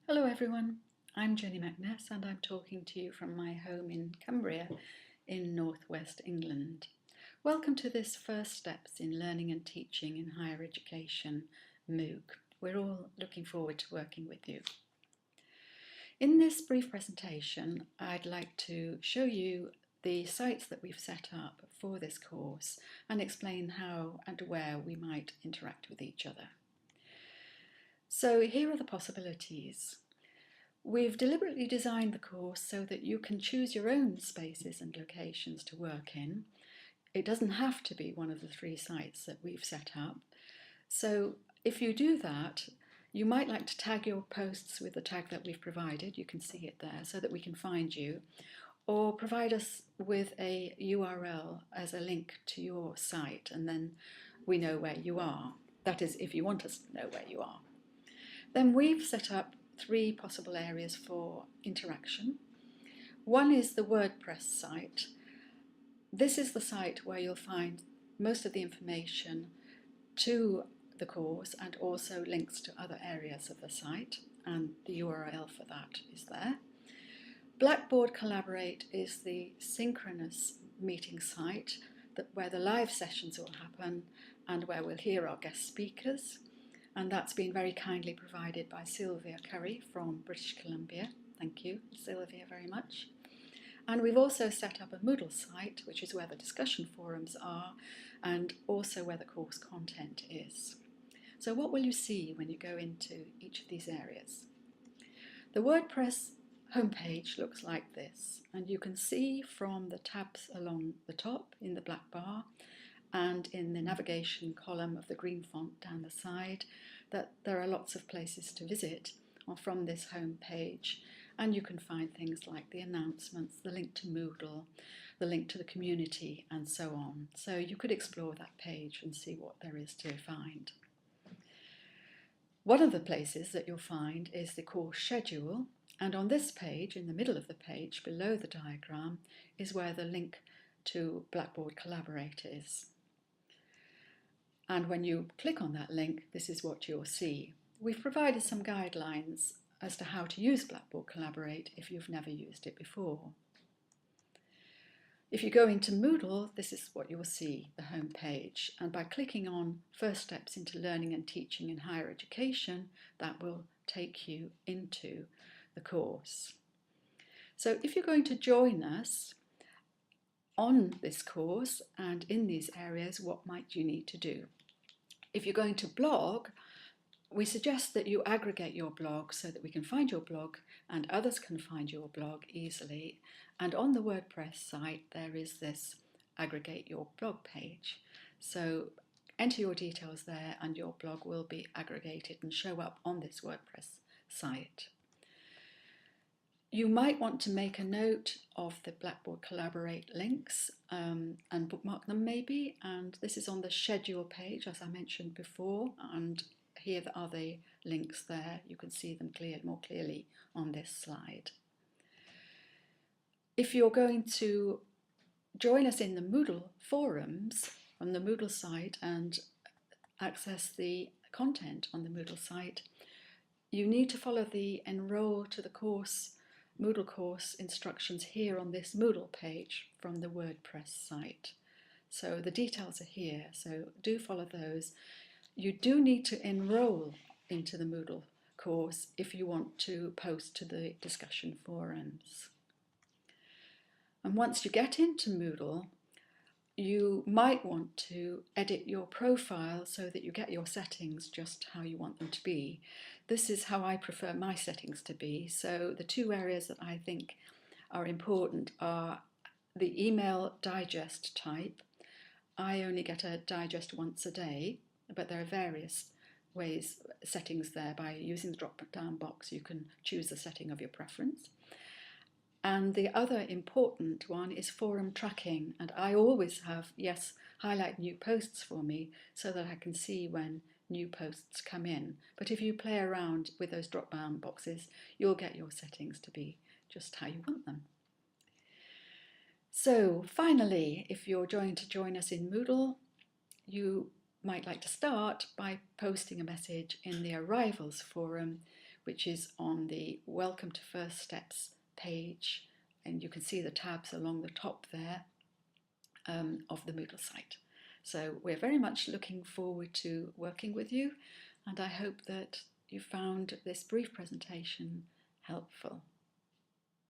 Hello everyone, I'm Jenny McNess and I'm talking to you from my home in Cumbria in northwest England. Welcome to this First Steps in Learning and Teaching in Higher Education MOOC. We're all looking forward to working with you. In this brief presentation, I'd like to show you the sites that we've set up for this course and explain how and where we might interact with each other. So here are the possibilities. We've deliberately designed the course so that you can choose your own spaces and locations to work in. It doesn't have to be one of the 3 sites that we've set up. So if you do that, you might like to tag your posts with the tag that we've provided. You can see it there so that we can find you, or provide us with a URL as a link to your site and then we know where you are. That is, if you want us to know where you are. Then we've set up 3 possible areas for interaction. One is the Worpress site. This is the site where you'll find most of the information to the course and also links to other areas of the site, and the URL for that is there. Blackboard Collaborate is the synchronous meeting site where the live sessions will happen and where we'll hear our guest speakers. And that's been very kindly provided by Sylvia Curry from British Columbia. Thank you, Sylvia, very much. And we've also set up a Moodle site, which is where the discussion forums are and also where the course content is. So what will you see when you go into each of these areas? The Worpress homepage looks like this, and you can see from the tabs along the top in the black bar and in the navigation column of the green font down the side that there are lots of places to visit from this home page, and you can find things like the announcements, the link to Moodle, the link to the community, and so on. So you could explore that page and see what there is to find. One of the places that you'll find is the course schedule, and on this page, in the middle of the page below the diagram, is where the link to Blackboard Collaborate is. And when you click on that link, this is what you'll see. We've provided some guidelines as to how to use Blackboard Collaborate if you've never used it before. If you go into Moodle, this is what you'll see, the home page. And by clicking on First Steps into Learning and Teaching in Higher Education, that will take you into the course. So if you're going to join us on this course and in these areas, what might you need to do? If you're going to blog, we suggest that you aggregate your blog so that we can find your blog and others can find your blog easily. And on the WordPress site, there is this aggregate your blog page. So enter your details there and your blog will be aggregated and show up on this WordPress site. You might want to make a note of the Blackboard Collaborate links and bookmark them maybe, and this is on the schedule page as I mentioned before, and here are the links there. You can see them more clearly on this slide. If you're going to join us in the Moodle forums on the Moodle site and access the content on the Moodle site, you need to follow the Enroll to the Course Moodle course instructions here on this Moodle page from the WordPress site. So the details are here, so do follow those. You do need to enroll into the Moodle course if you want to post to the discussion forums. And once you get into Moodle, you might want to edit your profile so that you get your settings just how you want them to be. This is how I prefer my settings to be. So the 2 areas that I think are important are the email digest type. I only get a digest once a day, but there are various settings there. By using the drop-down box, you can choose the setting of your preference. And the other important one is forum tracking, and I always have yes highlight new posts for me so that I can see when new posts come in. But if you play around with those drop down boxes, you'll get your settings to be just how you want them. So finally, if you're going to join us in Moodle, you might like to start by posting a message in the Arrivals forum which is on the Welcome to First Steps page, and you can see the tabs along the top there of the Moodle site. So we're very much looking forward to working with you, and I hope that you found this brief presentation helpful.